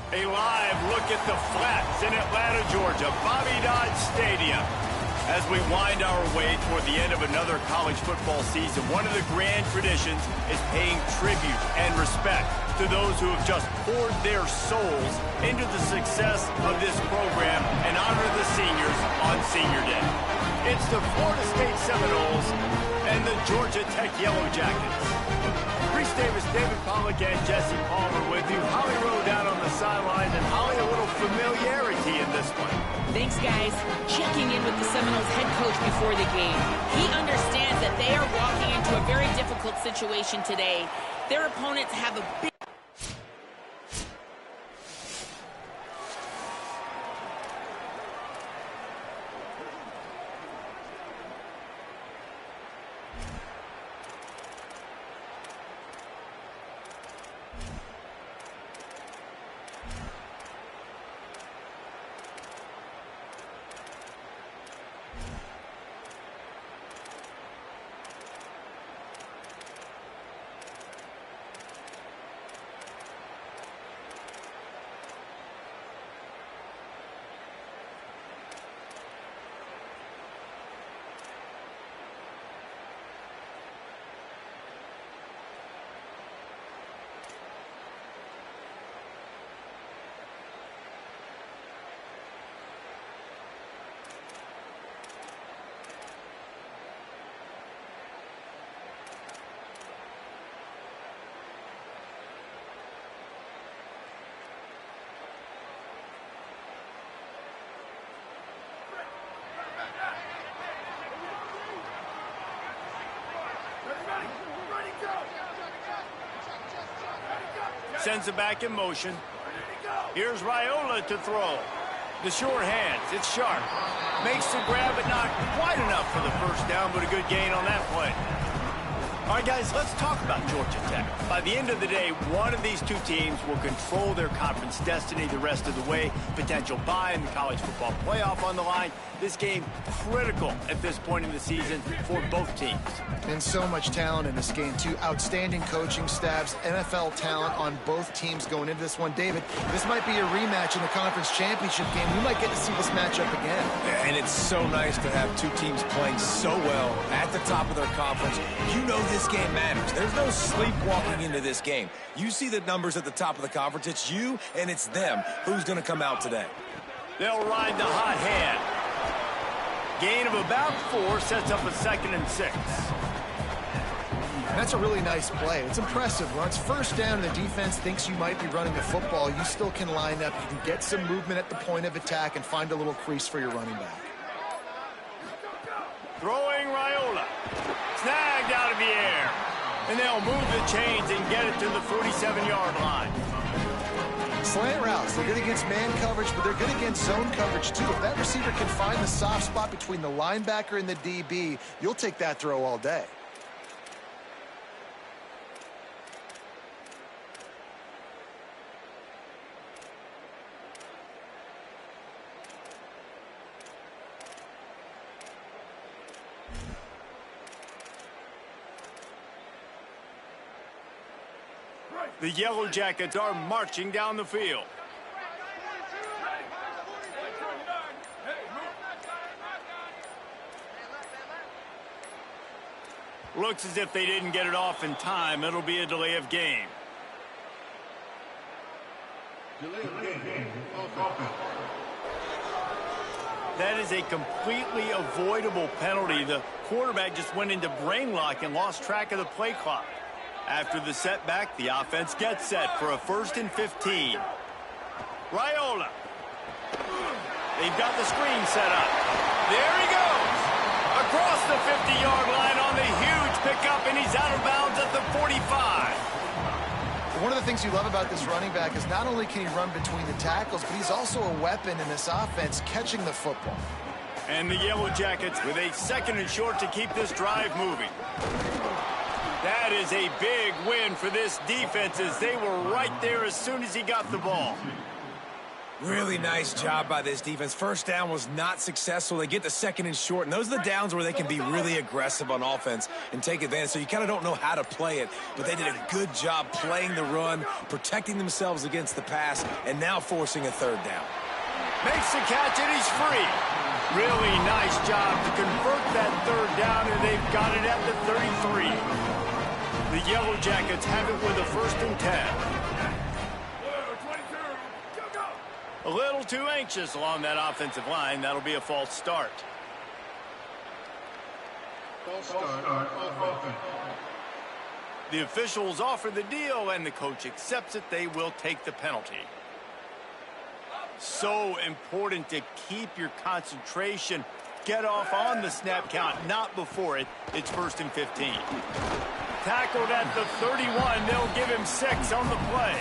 A live look at the flats in Atlanta, Georgia, Bobby Dodd Stadium. As we wind our way toward the end of another college football season, one of the grand traditions is paying tribute and respect to those who have just poured their souls into the success of this program and honor the seniors on Senior Day. It's the Florida State Seminoles and the Georgia Tech Yellow Jackets. Reese Davis, David Pollack, and Jesse Palmer with you. Holly Rowe down on the sidelines, and Holly, a little familiarity in this one. Thanks, guys. Checking in with the Seminoles head coach before the game. He understands that they are walking into a very difficult situation today. Their opponents have a big... Sends it back in motion. Here's Raiola to throw. The short hands, it's sharp. Makes the grab, but not quite enough for the first down, but a good gain on that play. All right, guys, let's talk about Georgia Tech. By the end of the day, one of these two teams will control their conference destiny the rest of the way. Potential bye in the college football playoff on the line. This game critical at this point in the season for both teams. And so much talent in this game, too. Outstanding coaching staffs, NFL talent on both teams going into this one. David, this might be a rematch in the conference championship game. We might get to see this matchup again. Yeah, and it's so nice to have two teams playing so well at the top of their conference. You know this game matters. There's no sleepwalking into this game. You see the numbers at the top of the conference. It's you and it's them. Who's going to come out today? They'll ride the hot hand. Gain of about 4 sets up a 2nd and 6. That's a really nice play. It's impressive. When it's first down and the defense thinks you might be running the football, you still can line up. You can get some movement at the point of attack and find a little crease for your running back. Throwing Raiola. Snagged out of the air. And they'll move the chains and get it to the 47-yard line. Slant routes, they're good against man coverage, but they're good against zone coverage, too. If that receiver can find the soft spot between the linebacker and the DB, you'll take that throw all day. The Yellow Jackets are marching down the field. Looks as if they didn't get it off in time. It'll be a delay of game. That is a completely avoidable penalty. The quarterback just went into brain lock and lost track of the play clock. After the setback, the offense gets set for a 1st and 15. Raiola. They've got the screen set up. There he goes. Across the 50-yard line on the huge pickup, and he's out of bounds at the 45. One of the things you love about this running back is not only can he run between the tackles, but he's also a weapon in this offense, catching the football. And the Yellow Jackets with a 2nd and short to keep this drive moving. That is a big win for this defense as they were right there as soon as he got the ball. Really nice job by this defense. First down was not successful. They get the second and short, and those are the downs where they can be really aggressive on offense and take advantage. So you kind of don't know how to play it, but they did a good job playing the run, protecting themselves against the pass, and now forcing a third down. Makes the catch, and he's free. Really nice job to convert that third down, and they've got it at the 33. The Yellow Jackets have it with a 1st and 10. A little too anxious along that offensive line. That'll be a false start. The officials offer the deal, and the coach accepts it. They will take the penalty. So important to keep your concentration. Get off on the snap count, not before it. It's 1st and 15. Tackled at the 31. They'll give him 6 on the play.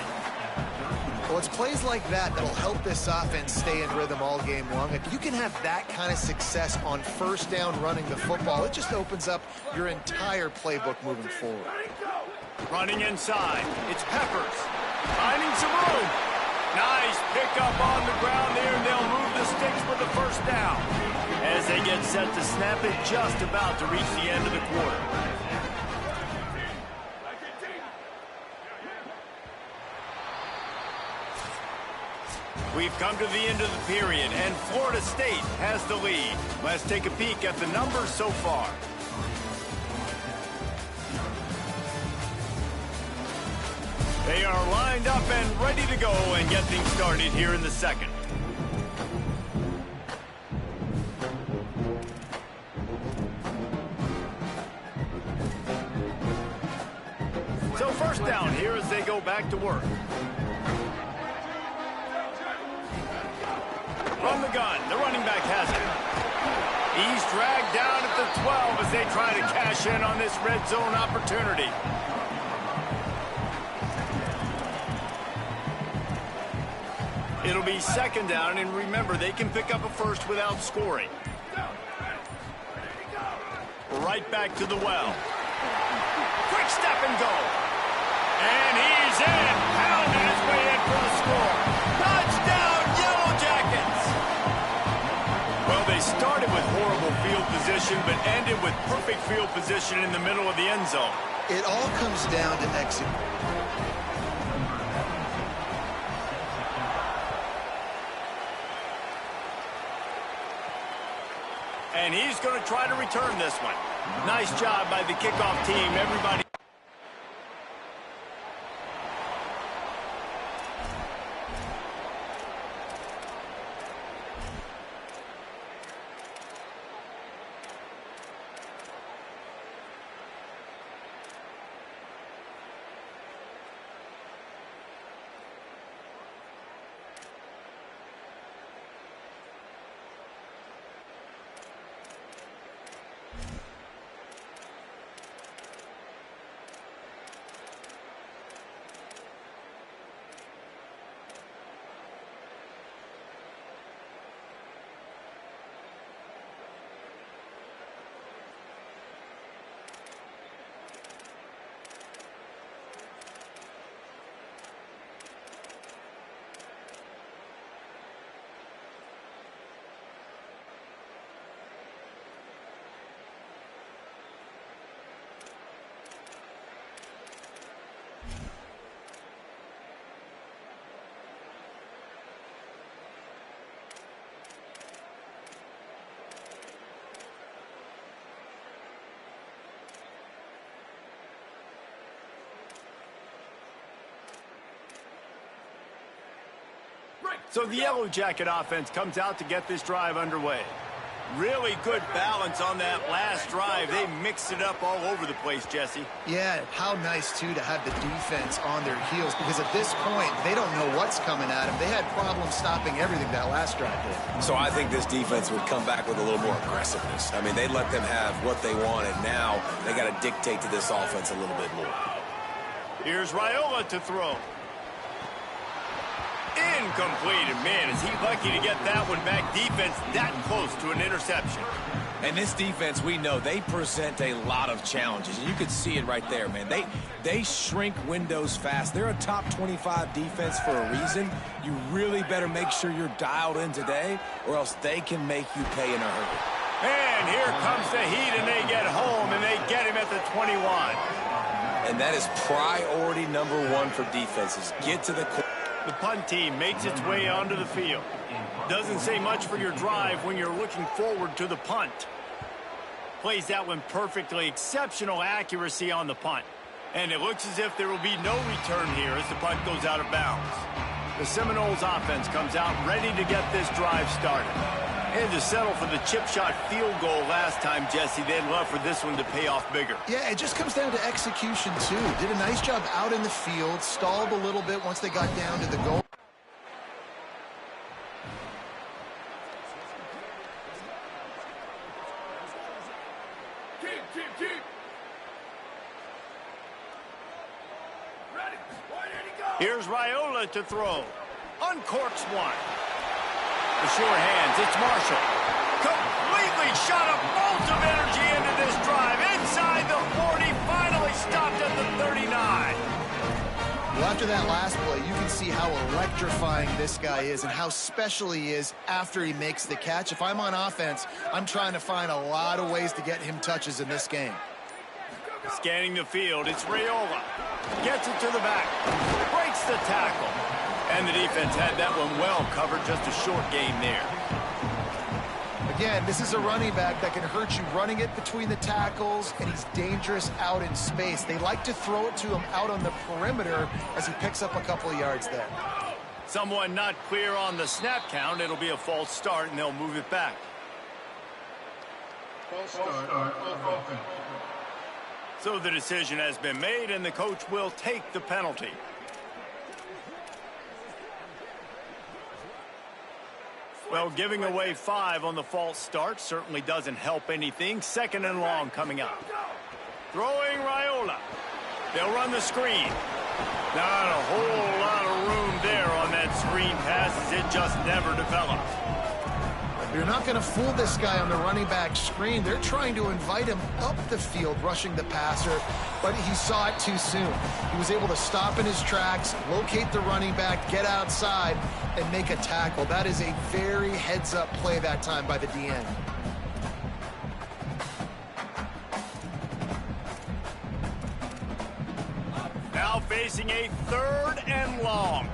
Well, it's plays like that that'll help this offense stay in rhythm all game long. If you can have that kind of success on 1st down running the football, it just opens up your entire playbook moving forward. Running inside. It's Peppers. Finding some room. Nice pickup on the ground there, and they'll move the sticks for the 1st down. As they get set to snap it, just about to reach the end of the quarter. We've come to the end of the period, and Florida State has the lead. Let's take a peek at the numbers so far. They are lined up and ready to go and get things started here in the 2nd. So 1st down here as they go back to work. From the gun, the running back has it. He's dragged down at the 12 as they try to cash in on this red zone opportunity. It'll be 2nd down, and remember, they can pick up a 1st without scoring. Right back to the well. Quick step and go. And he's in. Pounding his way in for the score. Touchdown, Yellow Jackets. Well, they started with horrible field position, but ended with perfect field position in the middle of the end zone. It all comes down to execution. And he's going to try to return this one. Nice job by the kickoff team. Everybody. So the Yellow Jacket offense comes out to get this drive underway. Really good balance on that last drive. They mixed it up all over the place, Jesse. Yeah, how nice, too, to have the defense on their heels, because at this point, they don't know what's coming at them. They had problems stopping everything that last drive did. So I think this defense would come back with a little more aggressiveness. I mean, they let them have what they wanted. Now they got to dictate to this offense a little bit more. Here's Raiola to throw. incomplete. And, man, is he lucky to get that one back. Defense that close to an interception. And this defense, we know, they present a lot of challenges. And you can see it right there, man. They shrink windows fast. They're a top 25 defense for a reason. You really better make sure you're dialed in today, or else they can make you pay in a hurry. And here comes the heat, and they get home, and they get him at the 21. And that is priority number one for defenses. Get to the core. The punt team makes its way onto the field. Doesn't say much for your drive when you're looking forward to the punt. Plays that one perfectly. Exceptional accuracy on the punt. And it looks as if there will be no return here as the punt goes out of bounds. The Seminoles offense comes out ready to get this drive started. And to settle for the chip shot field goal last time, Jesse, they'd love for this one to pay off bigger. Yeah, it just comes down to execution, too. Did a nice job out in the field, stalled a little bit once they got down to the goal. Here's Raiola to throw. Uncorks one. The sure hands, it's Marshall. Completely shot a bolt of energy into this drive. Inside the 40, finally stopped at the 39. Well, after that last play, you can see how electrifying this guy is and how special he is after he makes the catch. If I'm on offense, I'm trying to find a lot of ways to get him touches in this game. Scanning the field, it's Raiola. Gets it to the back. Breaks the tackle. And the defense had that one well covered. Just a short gain there. Again, this is a running back that can hurt you running it between the tackles, and he's dangerous out in space. They like to throw it to him out on the perimeter as he picks up a couple of yards there. Someone not clear on the snap count. It'll be a false start, and they'll move it back. False start. So the decision has been made, and the coach will take the penalty. Well, giving away 5 on the false start certainly doesn't help anything. 2nd and long coming up. Throwing Raiola. They'll run the screen. Not a whole lot of room there on that screen pass as it just never developed. You're not going to fool this guy on the running back screen. They're trying to invite him up the field, rushing the passer, but he saw it too soon. He was able to stop in his tracks, locate the running back, get outside, and make a tackle. That is a very heads-up play that time by the DN. Now facing a 3rd and long.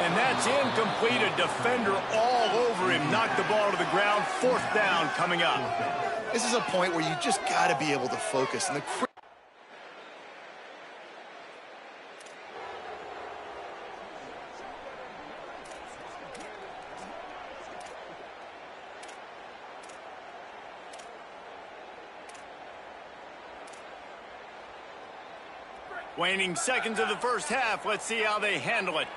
And that's incomplete. A defender all over him. Knocked the ball to the ground. 4th down coming up. This is a point where you just got to be able to focus. And waning seconds of the first half. Let's see how they handle it.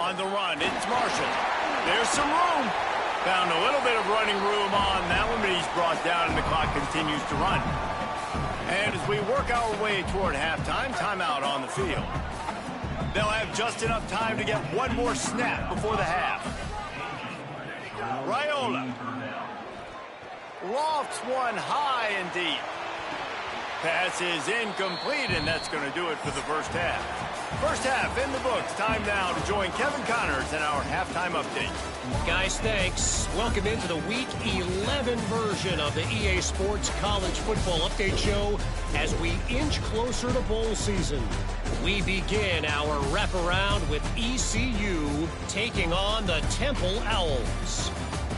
On the run, it's Marshall. There's some room. Found a little bit of running room on that one, but he's brought down and the clock continues to run. And as we work our way toward halftime, timeout on the field. They'll have just enough time to get one more snap before the half. Raiola. Lofts one high and deep. Pass is incomplete, and that's going to do it for the first half. First half in the books. Time now to join Kevin Connors in our halftime update. Guys, thanks. Welcome into the Week 11 version of the EA Sports College Football Update Show as we inch closer to bowl season. We begin our wraparound with ECU taking on the Temple Owls.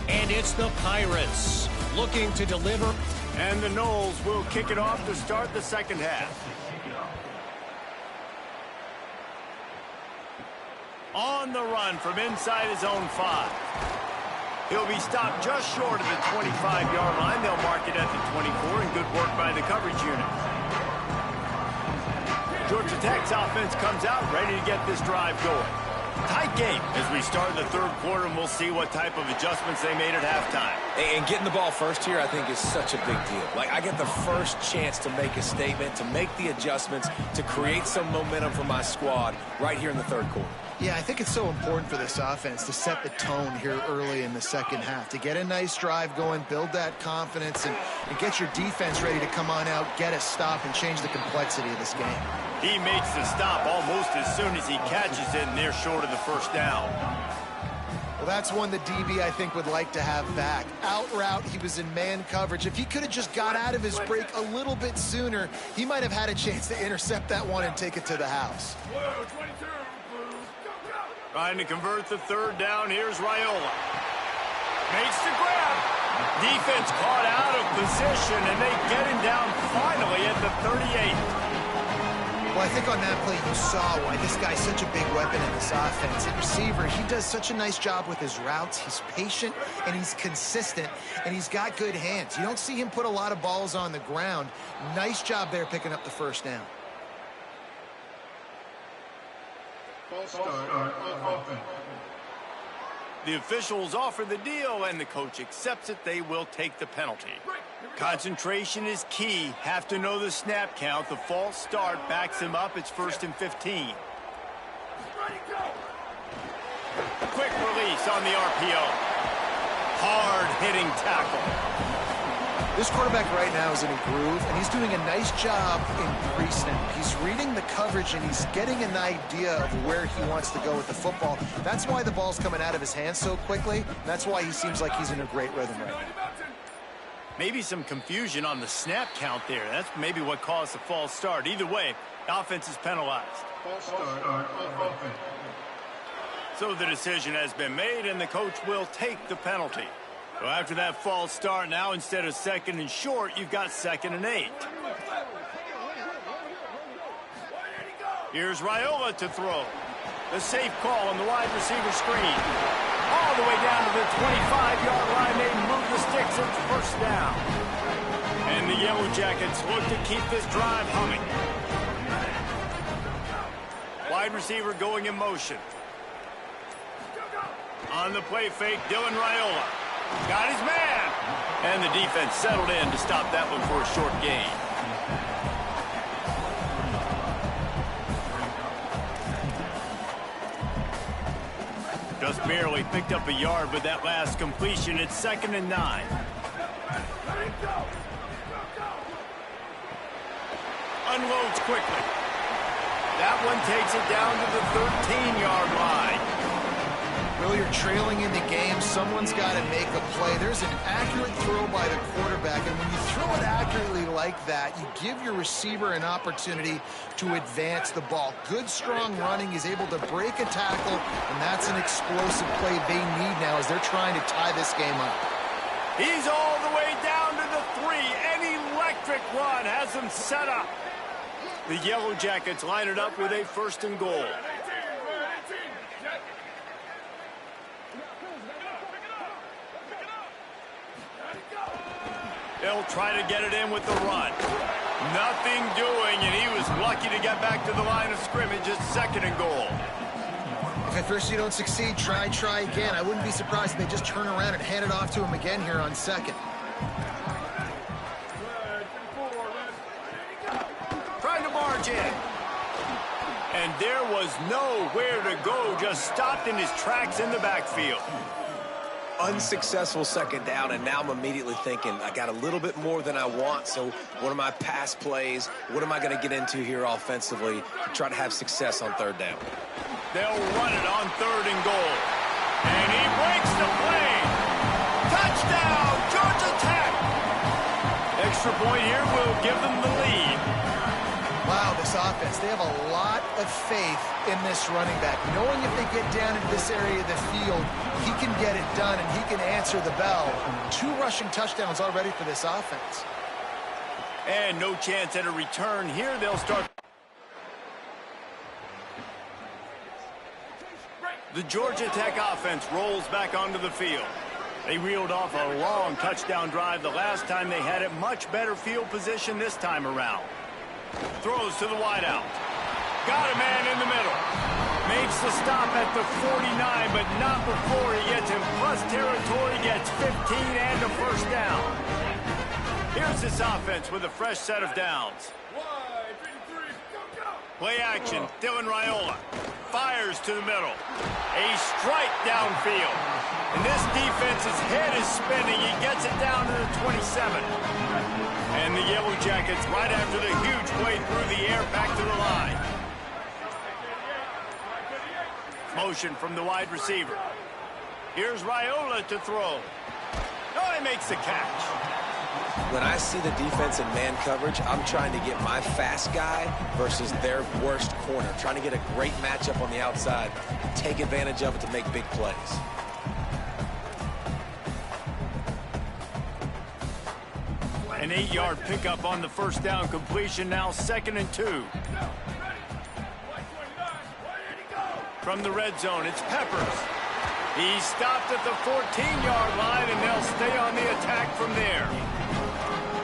And it's the Pirates looking to deliver. And the Noles will kick it off to start the second half. On the run from inside his own 5. He'll be stopped just short of the 25-yard line. They'll mark it at the 24, and good work by the coverage unit. Georgia Tech's offense comes out ready to get this drive going. Tight game as we start the third quarter, and we'll see what type of adjustments they made at halftime. And getting the ball first here, I think, is such a big deal. Like, I get the first chance to make a statement, to make the adjustments, to create some momentum for my squad right here in the third quarter. Yeah, I think it's so important for this offense to set the tone here early in the second half, to get a nice drive going, build that confidence, and get your defense ready to come on out, get a stop, and change the complexity of this game. He makes the stop almost as soon as he catches it, and they're short of the first down. Well, that's one the DB, I think, would like to have back. Out route, he was in man coverage. If he could have just got out of his break a little bit sooner, he might have had a chance to intercept that one and take it to the house. Trying to convert the third down. Here's Raiola. Makes the grab. Defense caught out of position, and they get him down finally at the 38. Well, I think on that play you saw why this guy's such a big weapon in this offense. At receiver, he does such a nice job with his routes. He's patient, and he's consistent, and he's got good hands. You don't see him put a lot of balls on the ground. Nice job there picking up the first down. The officials offer the deal, and the coach accepts it. They will take the penalty. Concentration is key. Have to know the snap count. The false start backs him up. It's 1st and 15. Quick release on the RPO. Hard-hitting tackle. This quarterback right now is in a groove, and he's doing a nice job in pre-snap. He's reading the coverage, and he's getting an idea of where he wants to go with the football. That's why the ball's coming out of his hands so quickly. That's why he seems like he's in a great rhythm right now. Maybe some confusion on the snap count there. That's maybe what caused the false start. Either way, offense is penalized. So the decision has been made, and the coach will take the penalty. So after that false start, now instead of 2nd and short, you've got 2nd and 8. Here's Raiola to throw. The safe call on the wide receiver screen. All the way down to the 25-yard line. They move the sticks. It's first down. And the Yellow Jackets look to keep this drive humming. Wide receiver going in motion. On the play fake, Dylan Raiola. Got his man. And the defense settled in to stop that one for a short gain. Just barely picked up a yard with that last completion. It's 2nd and 9. Unloads quickly. That one takes it down to the 13-yard line. Well, you're trailing in the game. Someone's got to make a play. There's an accurate throw by the quarterback, and when you throw it accurately like that, you give your receiver an opportunity to advance the ball. Good, strong running. He's able to break a tackle, and that's an explosive play they need now as they're trying to tie this game up. He's all the way down to the 3. An electric run has him set up. The Yellow Jackets line it up with a 1st and goal. They'll try to get it in with the run. Nothing doing, and he was lucky to get back to the line of scrimmage. It's 2nd and goal. If at first you don't succeed, try again. I wouldn't be surprised if they just turn around and hand it off to him again here on 2nd. Trying to barge in. And there was nowhere to go, just stopped in his tracks in the backfield. Unsuccessful 2nd down, and now I'm immediately thinking, I got a little bit more than I want, so what are my pass plays? What am I going to get into here offensively to try to have success on 3rd down? They'll run it on 3rd and goal. And he breaks the play. Touchdown, Georgia Tech. Extra point here will give them the lead. Wow, this offense, they have a lot of faith in this running back. Knowing if they get down into this area of the field, he can get it done and he can answer the bell. 2 rushing touchdowns already for this offense. And no chance at a return here. They'll start. The Georgia Tech offense rolls back onto the field. They reeled off a long touchdown drive the last time they had it. Much better field position this time around. Throws to the wideout. Got a man in the middle. Makes the stop at the 49, but not before he gets in plus territory, gets 15 and a first down. Here's this offense with a fresh set of downs. Play action, Dylan Raiola. Fires to the middle. A strike downfield. And this defense's head is spinning. He gets it down to the 27. And the Yellow Jackets, right after the huge play through the air, back to the line. Motion from the wide receiver. Here's Raiola to throw. Oh, he makes the catch. When I see the defense in man coverage, I'm trying to get my fast guy versus their worst corner. Trying to get a great matchup on the outside. Take advantage of it to make big plays. An 8-yard pickup on the first down completion, now 2nd and 2. From the red zone, it's Peppers. He stopped at the 14-yard line, and they'll stay on the attack from there.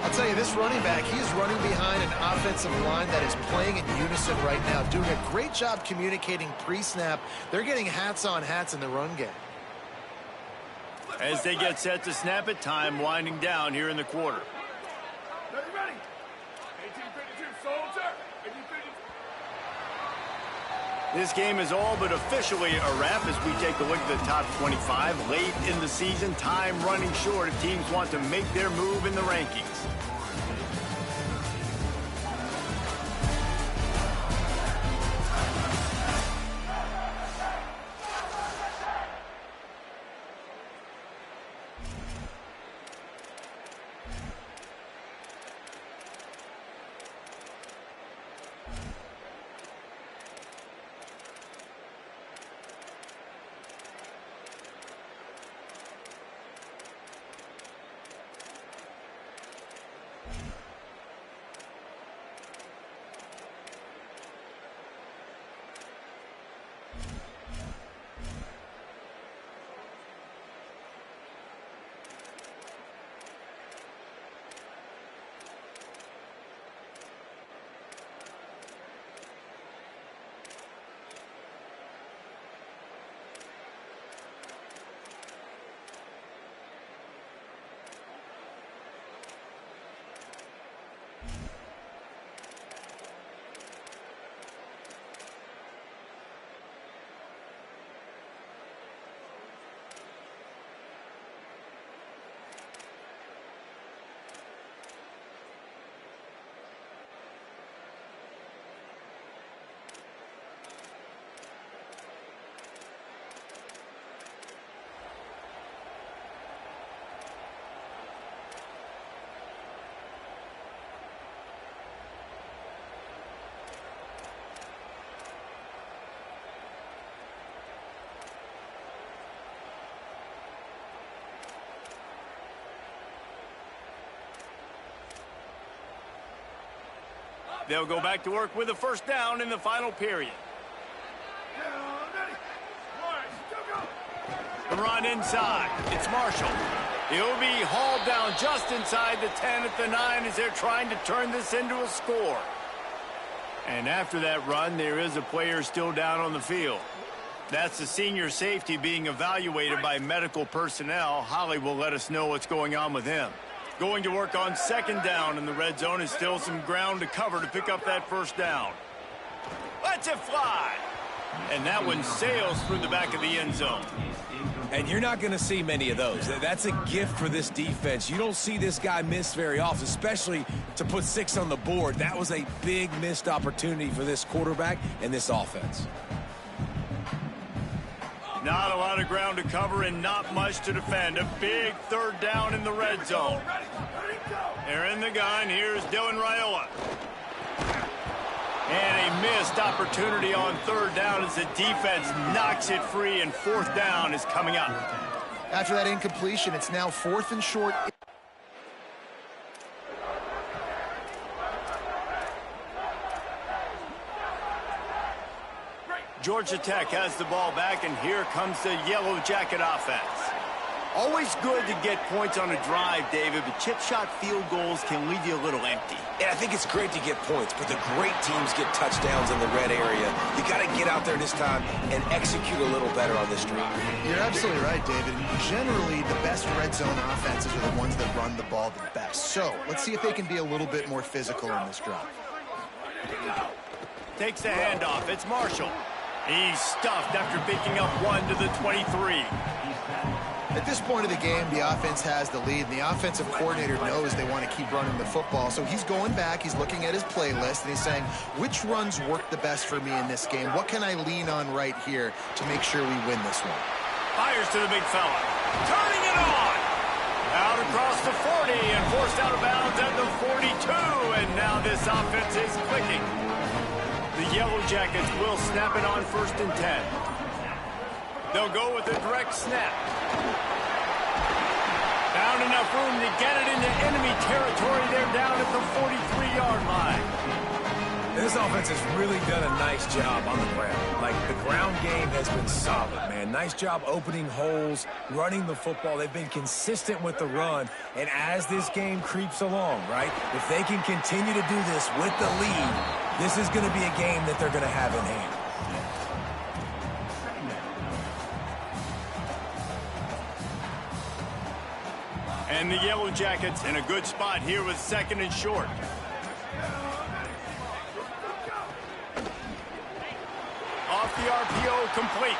I'll tell you, this running back, he is running behind an offensive line that is playing in unison right now, doing a great job communicating pre-snap. They're getting hats on hats in the run game. As they get set to snap it, time winding down here in the quarter. This game is all but officially a wrap as we take a look at the top 25. Late in the season, time running short if teams want to make their move in the rankings. They'll go back to work with a first down in the final period. The run inside. It's Marshall. He'll be hauled down just inside the 10 at the 9 as they're trying to turn this into a score. And after that run, there is a player still down on the field. That's the senior safety being evaluated by medical personnel. Holly will let us know what's going on with him. Going to work on second down in the red zone is still some ground to cover to pick up that first down. Let's it fly. And that one sails through the back of the end zone. And you're not going to see many of those. That's a gift for this defense. You don't see this guy miss very often, especially to put 6 on the board. That was a big missed opportunity for this quarterback and this offense. Not a lot of ground to cover and not much to defend. A big third down in the red zone. They're in the gun. Here's Dylan Raiola. And a missed opportunity on third down as the defense knocks it free, and fourth down is coming up. After that incompletion, it's now 4th and short. Georgia Tech has the ball back, and here comes the Yellow Jacket offense. Always good to get points on a drive, David, but chip shot field goals can leave you a little empty. And I think it's great to get points, but the great teams get touchdowns in the red area. You got to get out there this time and execute a little better on this drive. You're absolutely right, David. Generally, the best red zone offenses are the ones that run the ball the best. So let's see if they can be a little bit more physical in this drive. Takes the handoff. It's Marshall. He's stuffed after picking up 1 to the 23. At this point of the game, the offense has the lead, and the offensive coordinator knows they want to keep running the football. So he's going back, he's looking at his playlist, and he's saying, which runs work the best for me in this game? What can I lean on right here to make sure we win this one? Fires to the big fella. Turning it on. Out across the 40 and forced out of bounds at the 42. And now this offense is clicking. The Yellow Jackets will snap it on 1st and 10. They'll go with a direct snap. Found enough room to get it into enemy territory. They're down at the 43-yard line. This offense has really done a nice job on the ground. Like, the ground game has been solid, man. Nice job opening holes, running the football. They've been consistent with the run. And as this game creeps along, right, if they can continue to do this with the lead, this is going to be a game that they're going to have in hand. And the Yellow Jackets in a good spot here with 2nd and short. Off the RPO, complete.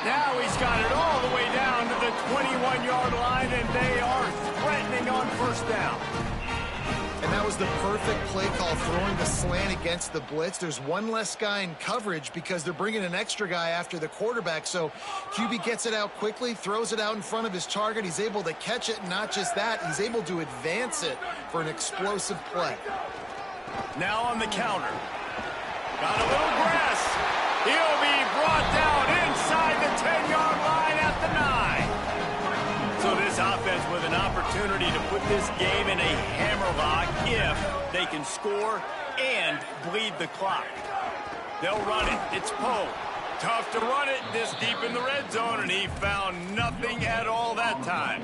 Now he's got it all the way down to the 21-yard line, and they are threatening on 1st down. And that was the perfect play call, throwing the slant against the blitz. There's one less guy in coverage because they're bringing an extra guy after the quarterback. So QB gets it out quickly, throws it out in front of his target. He's able to catch it, and not just that, he's able to advance it for an explosive play. Now on the counter. Got a little grass. He'll be brought down inside the 10-yard line at the 9. So this offense with an opportunity to put this game in a hammerlock if they can score and bleed the clock. They'll run it. It's Poe. Tough to run it this deep in the red zone, and he found nothing at all that time.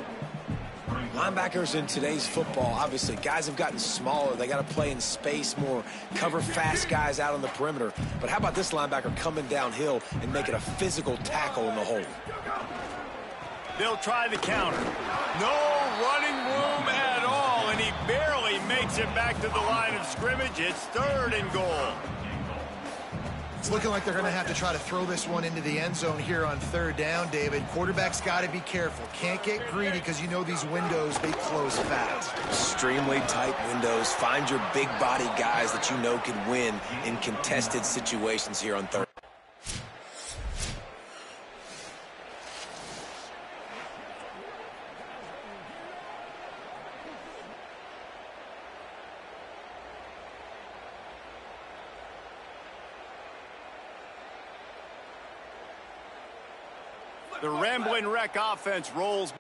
Linebackers in today's football, obviously, guys have gotten smaller. They got to play in space more, cover fast guys out on the perimeter. But how about this linebacker coming downhill and making a physical tackle in the hole? They'll try the counter. No running room at all, and he barely makes it back to the line of scrimmage. It's 3rd and goal. It's looking like they're going to have to try to throw this one into the end zone here on 3rd down, David. Quarterback's got to be careful. Can't get greedy because you know these windows, they close fast. Extremely tight windows. Find your big body guys that you know can win in contested situations here on 3rd. The Rambling Wreck offense rolls